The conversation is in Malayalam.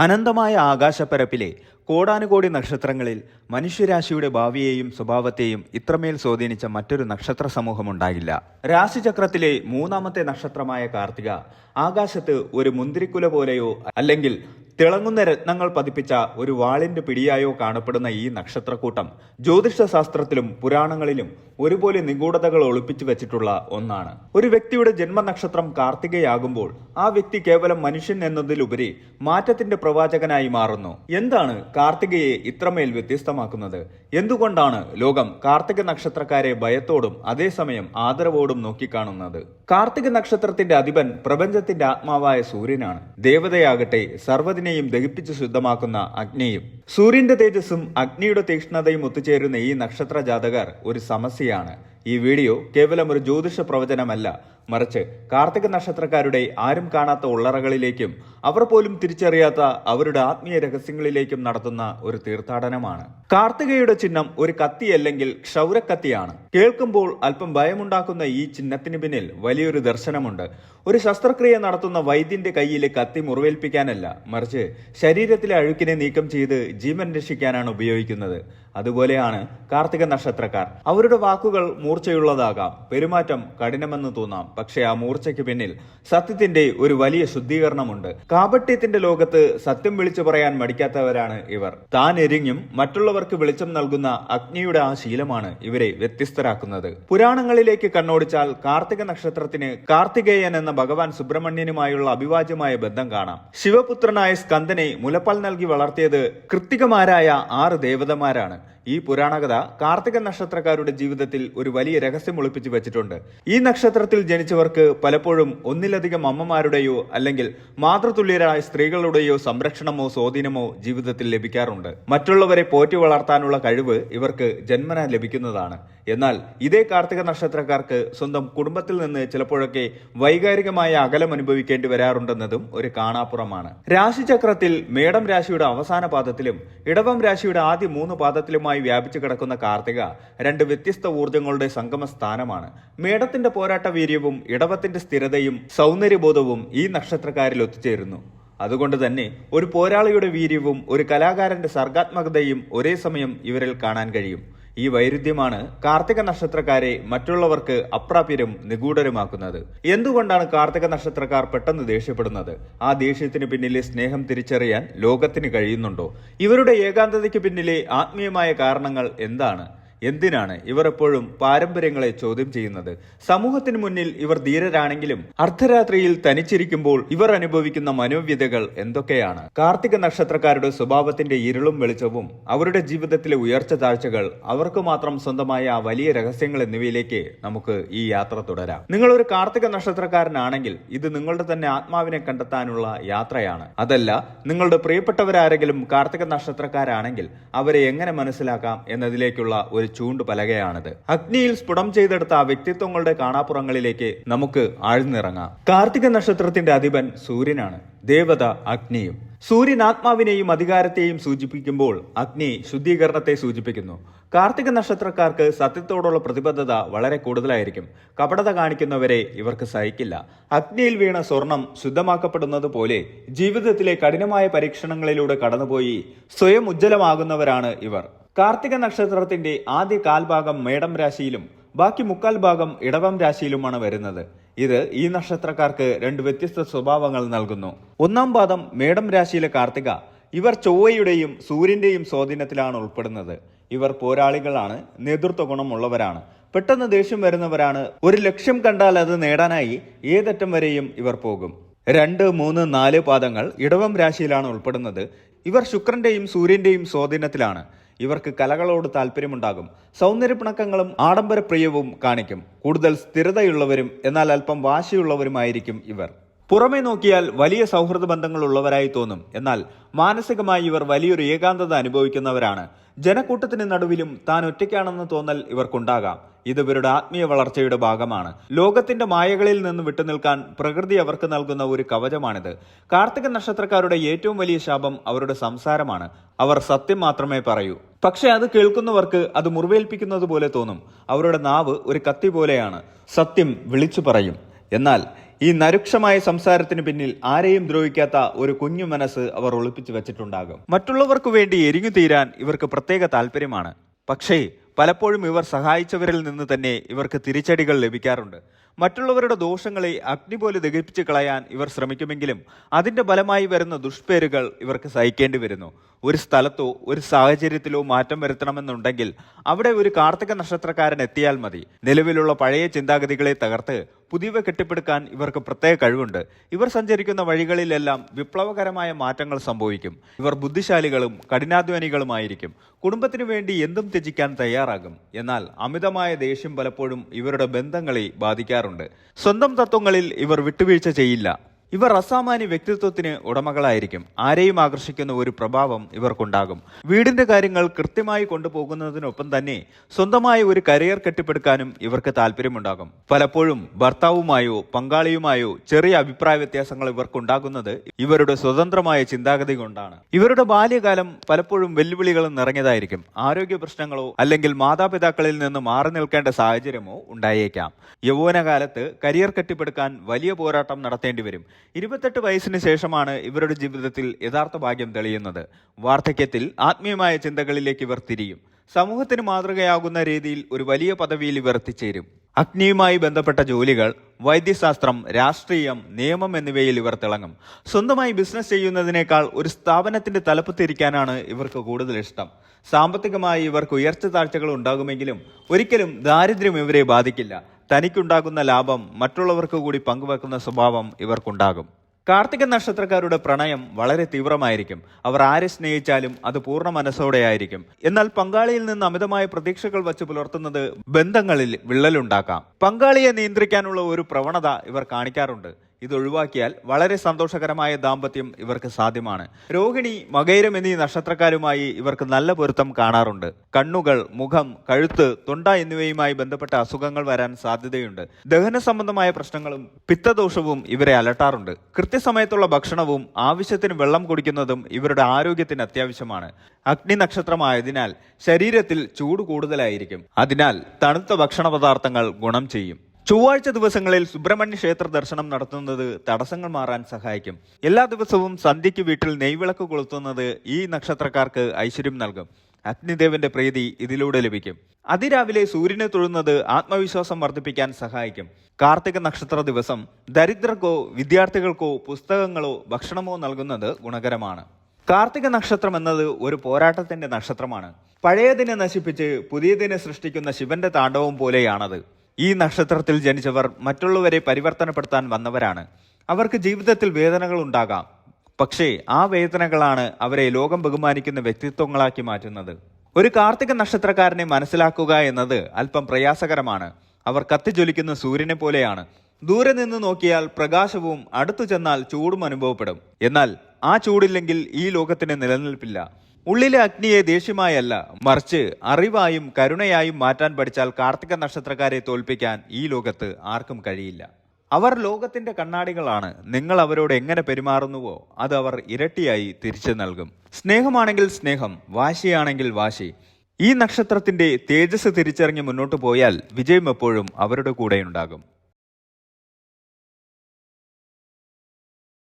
അനന്തമായ ആകാശപ്പരപ്പിലെ കോടാനുകോടി നക്ഷത്രങ്ങളിൽ മനുഷ്യരാശിയുടെ ഭാവിയെയും സ്വഭാവത്തെയും ഇത്രമേൽ സ്വാധീനിച്ച മറ്റൊരു നക്ഷത്ര സമൂഹമുണ്ടാകില്ല. രാശിചക്രത്തിലെ മൂന്നാമത്തെ നക്ഷത്രമായ കാർത്തിക ആകാശത്ത് ഒരു മുന്തിരിക്കുല പോലെയോ അല്ലെങ്കിൽ തിളങ്ങുന്ന രത്നങ്ങൾ പതിപ്പിച്ച ഒരു വാളിന്റെ പിടിയായോ കാണപ്പെടുന്ന ഈ നക്ഷത്രക്കൂട്ടം ജ്യോതിഷശാസ്ത്രത്തിലും പുരാണങ്ങളിലും ഒരുപോലെ നിഗൂഢതകൾ ഒളിപ്പിച്ചു വെച്ചിട്ടുള്ള ഒന്നാണ്. ഒരു വ്യക്തിയുടെ ജന്മനക്ഷത്രം കാർത്തികയാകുമ്പോൾ ആ വ്യക്തി കേവലം മനുഷ്യൻ എന്നതിലുപരി മാറ്റത്തിന്റെ പ്രവാചകനായി മാറുന്നു. എന്താണ് കാർത്തികയെ ഇത്രമേൽ വ്യത്യസ്തമാക്കുന്നത്? എന്തുകൊണ്ടാണ് ലോകം കാർത്തിക നക്ഷത്രക്കാരെ ഭയത്തോടും അതേസമയം ആദരവോടും നോക്കിക്കാണുന്നത്? കാർത്തിക നക്ഷത്രത്തിന്റെ അധിപൻ പ്രപഞ്ചത്തിന്റെ ആത്മാവായ സൂര്യനാണ്. ദേവതയാകട്ടെ സർവ്വതിനെയും ദഹിപ്പിച്ച് ശുദ്ധമാക്കുന്ന അഗ്നിയും. സൂര്യന്റെ തേജസ്സും അഗ്നിയുടെ തീക്ഷ്ണതയും ഒത്തുചേരുന്ന ഈ നക്ഷത്ര ജാതകർ ഒരു സമസ്യയാണ്. ഈ വീഡിയോ കേവലം ഒരു ജ്യോതിഷ പ്രവചനമല്ല, മറിച്ച് കാർത്തിക നക്ഷത്രക്കാരുടെ ആരും കാണാത്ത ഉള്ളറകളിലേക്കും അവർ പോലും തിരിച്ചറിയാത്ത അവരുടെ ആത്മീയ രഹസ്യങ്ങളിലേക്കും നടത്തുന്ന ഒരു തീർത്ഥാടനമാണ്. കാർത്തികയുടെ ചിഹ്നം ഒരു കത്തി അല്ലെങ്കിൽ ക്ഷൗരക്കത്തിയാണ്. കേൾക്കുമ്പോൾ അല്പം ഭയമുണ്ടാക്കുന്ന ഈ ചിഹ്നത്തിന് പിന്നിൽ വലിയൊരു ദർശനമുണ്ട്. ഒരു ശസ്ത്രക്രിയ നടത്തുന്ന വൈദ്യന്റെ കയ്യിലെ കത്തി മുറിവേൽപ്പിക്കാനല്ല, മറിച്ച് ശരീരത്തിലെ അഴുക്കിനെ നീക്കം ചെയ്ത് ജീവൻ രക്ഷിക്കാനാണ് ഉപയോഗിക്കുന്നത്. അതുപോലെയാണ് കാർത്തിക നക്ഷത്രക്കാർ. അവരുടെ വാക്കുകൾ മൂർച്ചയുള്ളതാകാം, പെരുമാറ്റം കഠിനമെന്ന് തോന്നാം, പക്ഷെ ആ മൂർച്ചയ്ക്ക് പിന്നിൽ സത്യത്തിന്റെ ഒരു വലിയ ശുദ്ധീകരണമുണ്ട്. കാപട്യത്തിന്റെ ലോകത്ത് സത്യം വിളിച്ചു പറയാൻ മടിക്കാത്തവരാണ് ഇവർ. താൻ എരിഞ്ഞും മറ്റുള്ളവർക്ക് വെളിച്ചം നൽകുന്ന അഗ്നിയുടെ ആ ശീലമാണ് ഇവരെ വ്യത്യസ്തരാക്കുന്നത്. പുരാണങ്ങളിലേക്ക് കണ്ണോടിച്ചാൽ കാർത്തിക നക്ഷത്രത്തിന് കാർത്തികേയൻ എന്ന ഭഗവാൻ സുബ്രഹ്മണ്യനുമായുള്ള അഭിവാജ്യമായ ബന്ധം കാണാം. ശിവപുത്രനായ സ്കന്ദനെ മുലപ്പാൽ നൽകി വളർത്തിയത് കൃത്തികമാരായ 6 ദേവതമാരാണ്. ഈ പുരാണകഥ കാർത്തിക നക്ഷത്രക്കാരുടെ ജീവിതത്തിൽ ഒരു വലിയ രഹസ്യം ഒളിപ്പിച്ചു വെച്ചിട്ടുണ്ട്. ഈ നക്ഷത്രത്തിൽ ജനിച്ചവർക്ക് പലപ്പോഴും ഒന്നിലധികം അമ്മമാരുടെയോ അല്ലെങ്കിൽ മാതൃതുല്യരായ സ്ത്രീകളുടെയോ സംരക്ഷണമോ സ്വാധീനമോ ജീവിതത്തിൽ ലഭിക്കാറുണ്ട്. മറ്റുള്ളവരെ പോറ്റി വളർത്താനുള്ള കഴിവ് ഇവർക്ക് ജന്മന ലഭിക്കുന്നതാണ്. എന്നാൽ ഇതേ കാർത്തിക നക്ഷത്രക്കാർക്ക് സ്വന്തം കുടുംബത്തിൽ നിന്ന് ചിലപ്പോഴൊക്കെ വൈകാരികമായ അകലം അനുഭവിക്കേണ്ടി വരാറുണ്ടെന്നതും ഒരു കാണാപ്പുറമാണ്. രാശിചക്രത്തിൽ മേടം രാശിയുടെ അവസാന പാദത്തിലും ഇടവം രാശിയുടെ ആദ്യ 3 പാദത്തിലുമായി വ്യാപിച്ചു കിടക്കുന്ന കാർത്തിക 2 വ്യത്യസ്ത ഊർജ്ജങ്ങളുടെ സംഗമ സ്ഥാനമാണ്. മേടത്തിന്റെ പോരാട്ട വീര്യവും ഇടവത്തിന്റെ സ്ഥിരതയും സൗന്ദര്യബോധവും ഈ നക്ഷത്രക്കാരിൽ ഒത്തുചേരുന്നു. അതുകൊണ്ട് തന്നെ ഒരു പോരാളിയുടെ വീര്യവും ഒരു കലാകാരന്റെ സർഗാത്മകതയും ഒരേ സമയം ഇവരിൽ കാണാൻ കഴിയും. ഈ വൈരുദ്ധ്യമാണ് കാർത്തിക നക്ഷത്രക്കാരെ മറ്റുള്ളവർക്ക് അപ്രാപ്യരും നിഗൂഢരുമാക്കുന്നത്. എന്തുകൊണ്ടാണ് കാർത്തിക നക്ഷത്രക്കാർ പെട്ടെന്ന് ദേഷ്യപ്പെടുന്നത്? ആ ദേഷ്യത്തിന് പിന്നിലെ സ്നേഹം തിരിച്ചറിയാൻ ലോകത്തിന് കഴിയുന്നുണ്ടോ? ഇവരുടെ ഏകാന്തതയ്ക്ക് പിന്നിലെ ആത്മീയമായ കാരണങ്ങൾ എന്താണ്? എന്തിനാണ് ഇവർ എപ്പോഴും പാരമ്പര്യങ്ങളെ ചോദ്യം ചെയ്യുന്നത്? സമൂഹത്തിന് മുന്നിൽ ഇവർ ധീരരാണെങ്കിലും അർദ്ധരാത്രിയിൽ തനിച്ചിരിക്കുമ്പോൾ ഇവർ അനുഭവിക്കുന്ന മനോവ്യതകൾ എന്തൊക്കെയാണ്? കാർത്തിക നക്ഷത്രക്കാരുടെ സ്വഭാവത്തിന്റെ ഇരുളും വെളിച്ചവും, അവരുടെ ജീവിതത്തിലെ ഉയർച്ച താഴ്ചകൾ, അവർക്ക് മാത്രം സ്വന്തമായ ആ വലിയ രഹസ്യങ്ങൾ എന്നിവയിലേക്ക് നമുക്ക് ഈ യാത്ര തുടരാം. നിങ്ങൾ ഒരു കാർത്തിക നക്ഷത്രക്കാരനാണെങ്കിൽ ഇത് നിങ്ങളുടെ തന്നെ ആത്മാവിനെ കണ്ടെത്താനുള്ള യാത്രയാണ്. അതല്ല, നിങ്ങളുടെ പ്രിയപ്പെട്ടവരാരെങ്കിലും കാർത്തിക നക്ഷത്രക്കാരാണെങ്കിൽ അവരെ എങ്ങനെ മനസ്സിലാക്കാം എന്നതിലേക്കുള്ള ഒരു ചൂണ്ടുപലകയാണിത്. അഗ്നിയിൽ സ്ഫുടം ചെയ്തെടുത്ത ആ വ്യക്തിത്വങ്ങളുടെ കാണാപ്പുറങ്ങളിലേക്ക് നമുക്ക് ആഴ്ന്നിറങ്ങാം. കാർത്തിക നക്ഷത്രത്തിന്റെ അധിപൻ സൂര്യനാണ്, ദേവത അഗ്നിയും. സൂര്യൻ ആത്മാവിനെയും അധികാരത്തെയും സൂചിപ്പിക്കുമ്പോൾ അഗ്നി ശുദ്ധീകരണത്തെ സൂചിപ്പിക്കുന്നു. കാർത്തിക നക്ഷത്രക്കാർക്ക് സത്യത്തോടുള്ള പ്രതിബദ്ധത വളരെ കൂടുതലായിരിക്കും. കപടത കാണിക്കുന്നവരെ ഇവർക്ക് സഹിക്കില്ല. അഗ്നിയിൽ വീണ സ്വർണം ശുദ്ധമാക്കപ്പെടുന്നത് പോലെ ജീവിതത്തിലെ കഠിനമായ പരീക്ഷണങ്ങളിലൂടെ കടന്നുപോയി സ്വയം ഉജ്ജ്വലമാകുന്നവരാണ് ഇവർ. കാർത്തിക നക്ഷത്രത്തിന്റെ ആദ്യ കാൽഭാഗം മേടം രാശിയിലും ബാക്കി 3/4 ഭാഗം ഇടവം രാശിയിലുമാണ് വരുന്നത്. ഇത് ഈ നക്ഷത്രക്കാർക്ക് 2 വ്യത്യസ്ത സ്വഭാവങ്ങൾ നൽകുന്നു. 1-ാം പാദം മേടം രാശിയിലെ കാർത്തിക, ഇവർ ചൊവ്വയുടെയും സൂര്യന്റെയും സ്വാധീനത്തിലാണ് ഉൾപ്പെടുന്നത്. ഇവർ പോരാളികളാണ്, നേതൃത്വ ഗുണമുള്ളവരാണ്, പെട്ടെന്ന് ദേഷ്യം വരുന്നവരാണ്. ഒരു ലക്ഷ്യം കണ്ടാൽ അത് നേടാനായി ഏതറ്റം വരെയും ഇവർ പോകും. 2, 3, 4 പാദങ്ങൾ ഇടവം രാശിയിലാണ് ഉൾപ്പെടുന്നത്. ഇവർ ശുക്രന്റെയും സൂര്യന്റെയും സ്വാധീനത്തിലാണ്. ഇവർക്ക് കലകളോട് താല്പര്യമുണ്ടാകും. സൗന്ദര്യപ്പിണക്കങ്ങളും ആഡംബരപ്രിയവും കാണിക്കും. കൂടുതൽ സ്ഥിരതയുള്ളവരും എന്നാൽ അല്പം വാശിയുള്ളവരുമായിരിക്കും ഇവർ. പുറമെ നോക്കിയാൽ വലിയ സൗഹൃദ ബന്ധങ്ങളുള്ളവരായി തോന്നും. എന്നാൽ മാനസികമായി ഇവർ വലിയൊരു ഏകാന്തത അനുഭവിക്കുന്നവരാണ്. ജനക്കൂട്ടത്തിന് നടുവിലും താൻ ഒറ്റയ്ക്കാണെന്ന് തോന്നൽ ഇവർക്കുണ്ടാകാം. ഇത് ഇവരുടെ ആത്മീയ വളർച്ചയുടെ ഭാഗമാണ്. ലോകത്തിന്റെ മായകളിൽ നിന്ന് വിട്ടുനിൽക്കാൻ പ്രകൃതി അവർക്ക് നൽകുന്ന ഒരു കവചമാണിത്. കാർത്തിക നക്ഷത്രക്കാരുടെ ഏറ്റവും വലിയ ശാപം അവരുടെ സംസാരമാണ്. അവർ സത്യം മാത്രമേ പറയൂ. പക്ഷെ അത് കേൾക്കുന്നവർക്ക് അത് മുറിവേൽപ്പിക്കുന്നത് പോലെ തോന്നും. അവരുടെ നാവ് ഒരു കത്തി പോലെയാണ്, സത്യം വിളിച്ചു പറയും. എന്നാൽ ഈ നരുക്ഷമായ സംസാരത്തിന് പിന്നിൽ ആരെയും ദ്രോഹിക്കാത്ത ഒരു കുഞ്ഞു മനസ്സ് അവർ ഒളിപ്പിച്ചു വെച്ചിട്ടുണ്ടാകും. മറ്റുള്ളവർക്ക് വേണ്ടി എരിഞ്ഞു തീരാൻ ഇവർക്ക് പ്രത്യേക താല്പര്യമാണ്. പക്ഷേ പലപ്പോഴും ഇവർ സഹായിച്ചവരിൽ നിന്ന് തന്നെ ഇവർക്ക് തിരിച്ചടികൾ ലഭിക്കാറുണ്ട്. മറ്റുള്ളവരുടെ ദോഷങ്ങളെ അഗ്നി പോലെ ദഹിപ്പിച്ച് കളയാൻ ഇവർ ശ്രമിക്കുമെങ്കിലും അതിന്റെ ഫലമായി വരുന്ന ദുഷ്പേരുകൾ ഇവർക്ക് സഹിക്കേണ്ടി വരുന്നു. ഒരു സ്ഥലത്തോ ഒരു സാഹചര്യത്തിലോ മാറ്റം വരുത്തണമെന്നുണ്ടെങ്കിൽ അവിടെ ഒരു കാർത്തിക നക്ഷത്രക്കാരൻ എത്തിയാൽ മതി. നിലവിലുള്ള പഴയ ചിന്താഗതികളെ തകർത്ത് പുതിയവ കെട്ടിപ്പടുക്കാൻ ഇവർക്ക് പ്രത്യേക കഴിവുണ്ട്. ഇവർ സഞ്ചരിക്കുന്ന വഴികളിലെല്ലാം വിപ്ലവകരമായ മാറ്റങ്ങൾ സംഭവിക്കും. ഇവർ ബുദ്ധിശാലികളും കഠിനാധ്വാനികളുമായിരിക്കും. കുടുംബത്തിനു വേണ്ടി എന്തും ത്യജിക്കാൻ തയ്യാറാകും. എന്നാൽ അമിതമായ ദേഷ്യം പലപ്പോഴും ഇവരുടെ ബന്ധങ്ങളെ ബാധിക്കാറുണ്ട്. സ്വന്തം തത്വങ്ങളിൽ ഇവർ വിട്ടുവീഴ്ച ചെയ്യില്ല. ഇവർ അസാമാന്യ വ്യക്തിത്വത്തിന് ഉടമകളായിരിക്കും. ആരെയും ആകർഷിക്കുന്ന ഒരു പ്രഭാവം ഇവർക്കുണ്ടാകും. വീടിന്റെ കാര്യങ്ങൾ കൃത്യമായി കൊണ്ടുപോകുന്നതിനൊപ്പം തന്നെ സ്വന്തമായ ഒരു കരിയർ കെട്ടിപ്പടുക്കാനും ഇവർക്ക് താല്പര്യമുണ്ടാകും. പലപ്പോഴും ഭർത്താവുമായോ പങ്കാളിയുമായോ ചെറിയ അഭിപ്രായ വ്യത്യാസങ്ങൾ ഇവർക്കുണ്ടാകുന്നത് ഇവരുടെ സ്വതന്ത്രമായ ചിന്താഗതി കൊണ്ടാണ്. ഇവരുടെ ബാല്യകാലം പലപ്പോഴും വെല്ലുവിളികളും നിറഞ്ഞതായിരിക്കും. ആരോഗ്യ പ്രശ്നങ്ങളോ അല്ലെങ്കിൽ മാതാപിതാക്കളിൽ നിന്ന് മാറി നിൽക്കേണ്ട സാഹചര്യമോ ഉണ്ടായേക്കാം. യൗവനകാലത്ത് കരിയർ കെട്ടിപ്പടുക്കാൻ വലിയ പോരാട്ടം നടത്തേണ്ടി വരും. 28 വയസ്സിന് ശേഷമാണ് ഇവരുടെ ജീവിതത്തിൽ യഥാർത്ഥ ഭാഗ്യം തെളിയുന്നത്. വാർദ്ധക്യത്തിൽ ആത്മീയമായ ചിന്തകളിലേക്ക് ഇവർ തിരിയും. സമൂഹത്തിന് മാതൃകയാകുന്ന രീതിയിൽ ഒരു വലിയ പദവിയിൽ ഇവർ എത്തിച്ചേരും. അഗ്നിയുമായി ബന്ധപ്പെട്ട ജോലികൾ, വൈദ്യശാസ്ത്രം, രാഷ്ട്രീയം, നിയമം എന്നിവയിൽ ഇവർ തിളങ്ങും. സ്വന്തമായി ബിസിനസ് ചെയ്യുന്നതിനേക്കാൾ ഒരു സ്ഥാപനത്തിന്റെ തലപ്പത്തിരിക്കാനാണ് ഇവർക്ക് കൂടുതൽ ഇഷ്ടം. സാമ്പത്തികമായി ഇവർക്ക് ഉയർച്ച താഴ്ചകൾ ഉണ്ടാകുമെങ്കിലും ഒരിക്കലും ദാരിദ്ര്യം ഇവരെ ബാധിക്കില്ല. തനിക്കുണ്ടാകുന്ന ലാഭം മറ്റുള്ളവർക്ക് കൂടി പങ്കുവെക്കുന്ന സ്വഭാവം ഇവർക്കുണ്ടാകും. കാർത്തിക നക്ഷത്രക്കാരുടെ പ്രണയം വളരെ തീവ്രമായിരിക്കും. അവർ ആരെ സ്നേഹിച്ചാലും അത് പൂർണ്ണ മനസ്സോടെയായിരിക്കും. എന്നാൽ പങ്കാളിയിൽ നിന്ന് അമിതമായ പ്രതീക്ഷകൾ വച്ച് പുലർത്തുന്നത് ബന്ധങ്ങളിൽ വിള്ളലുണ്ടാക്കാം. പങ്കാളിയെ നിയന്ത്രിക്കാനുള്ള ഒരു പ്രവണത ഇവർ കാണിക്കാറുണ്ട്. ഇത് ഒഴിവാക്കിയാൽ വളരെ സന്തോഷകരമായ ദാമ്പത്യം ഇവർക്ക് സാധ്യമാണ്. രോഹിണി, മകയിരം എന്നീ നക്ഷത്രക്കാരുമായി ഇവർക്ക് നല്ല പൊരുത്തം കാണാറുണ്ട്. കണ്ണുകൾ, മുഖം, കഴുത്ത്, തൊണ്ട എന്നിവയുമായി ബന്ധപ്പെട്ട അസുഖങ്ങൾ വരാൻ സാധ്യതയുണ്ട്. ദഹന സംബന്ധമായ പ്രശ്നങ്ങളും പിത്തദോഷവും ഇവരെ അലട്ടാറുണ്ട്. കൃത്യസമയത്തുള്ള ഭക്ഷണവും ആവശ്യത്തിന് വെള്ളം കുടിക്കുന്നതും ഇവരുടെ ആരോഗ്യത്തിന് അത്യാവശ്യമാണ്. അഗ്നി നക്ഷത്രമായതിനാൽ ശരീരത്തിൽ ചൂട് കൂടുതലായിരിക്കും. അതിനാൽ തണുത്ത ഭക്ഷണ പദാർത്ഥങ്ങൾ ഗുണം ചെയ്യും. ചൊവ്വാഴ്ച ദിവസങ്ങളിൽ സുബ്രഹ്മണ്യ ക്ഷേത്ര ദർശനം നടത്തുന്നത് തടസ്സങ്ങൾ മാറാൻ സഹായിക്കും. എല്ലാ ദിവസവും സന്ധ്യയ്ക്ക് വീട്ടിൽ നെയ്വിളക്ക് കൊളുത്തുന്നത് ഈ നക്ഷത്രക്കാർക്ക് ഐശ്വര്യം നൽകും. അഗ്നിദേവന്റെ പ്രീതി ഇതിലൂടെ ലഭിക്കും. അതിരാവിലെ സൂര്യനെ തൊഴുന്നത് ആത്മവിശ്വാസം വർദ്ധിപ്പിക്കാൻ സഹായിക്കും. കാർത്തിക നക്ഷത്ര ദിവസം ദരിദ്രർക്കോ വിദ്യാർത്ഥികൾക്കോ പുസ്തകങ്ങളോ ഭക്ഷണമോ നൽകുന്നത് ഗുണകരമാണ്. കാർത്തിക നക്ഷത്രം എന്നത് ഒരു പോരാട്ടത്തിന്റെ നക്ഷത്രമാണ്. പഴയതിനെ നശിപ്പിച്ച് പുതിയതിനെ സൃഷ്ടിക്കുന്ന ശിവന്റെ താണ്ഡവം പോലെയാണത്. ഈ നക്ഷത്രത്തിൽ ജനിച്ചവർ മറ്റുള്ളവരെ പരിവർത്തനപ്പെടുത്താൻ വന്നവരാണ്. അവർക്ക് ജീവിതത്തിൽ വേദനകൾ ഉണ്ടാകാം. പക്ഷേ ആ വേദനകളാണ് അവരെ ലോകം ബഹുമാനിക്കുന്ന വ്യക്തിത്വങ്ങളാക്കി മാറ്റുന്നത്. ഒരു കാർത്തിക നക്ഷത്രക്കാരനെ മനസ്സിലാക്കുക എന്നത് അല്പം പ്രയാസകരമാണ്. അവർ കത്തിജ്വലിക്കുന്ന സൂര്യനെ പോലെയാണ്. ദൂരെ നിന്ന് നോക്കിയാൽ പ്രകാശവും അടുത്തു ചെന്നാൽ ചൂടും അനുഭവപ്പെടും. എന്നാൽ ആ ചൂടില്ലെങ്കിൽ ഈ ലോകത്തിന് നിലനിൽപ്പില്ല. ഉള്ളിലെ അഗ്നിയെ ദേഷ്യമായല്ല, മറിച്ച് അറിവായും കരുണയായും മാറ്റാൻ പഠിച്ചാൽ കാർത്തിക നക്ഷത്രക്കാരെ തോൽപ്പിക്കാൻ ഈ ലോകത്ത് ആർക്കും കഴിയില്ല. അവർ ലോകത്തിന്റെ കണ്ണാടികളാണ്. നിങ്ങൾ അവരോട് എങ്ങനെ പെരുമാറുന്നുവോ അത് അവർ ഇരട്ടിയായി തിരിച്ചു നൽകും. സ്നേഹമാണെങ്കിൽ സ്നേഹം, വാശിയാണെങ്കിൽ വാശി. ഈ നക്ഷത്രത്തിന്റെ തേജസ് തിരിച്ചറിഞ്ഞ് മുന്നോട്ട് പോയാൽ വിജയം എപ്പോഴും അവരുടെ കൂടെയുണ്ടാകും.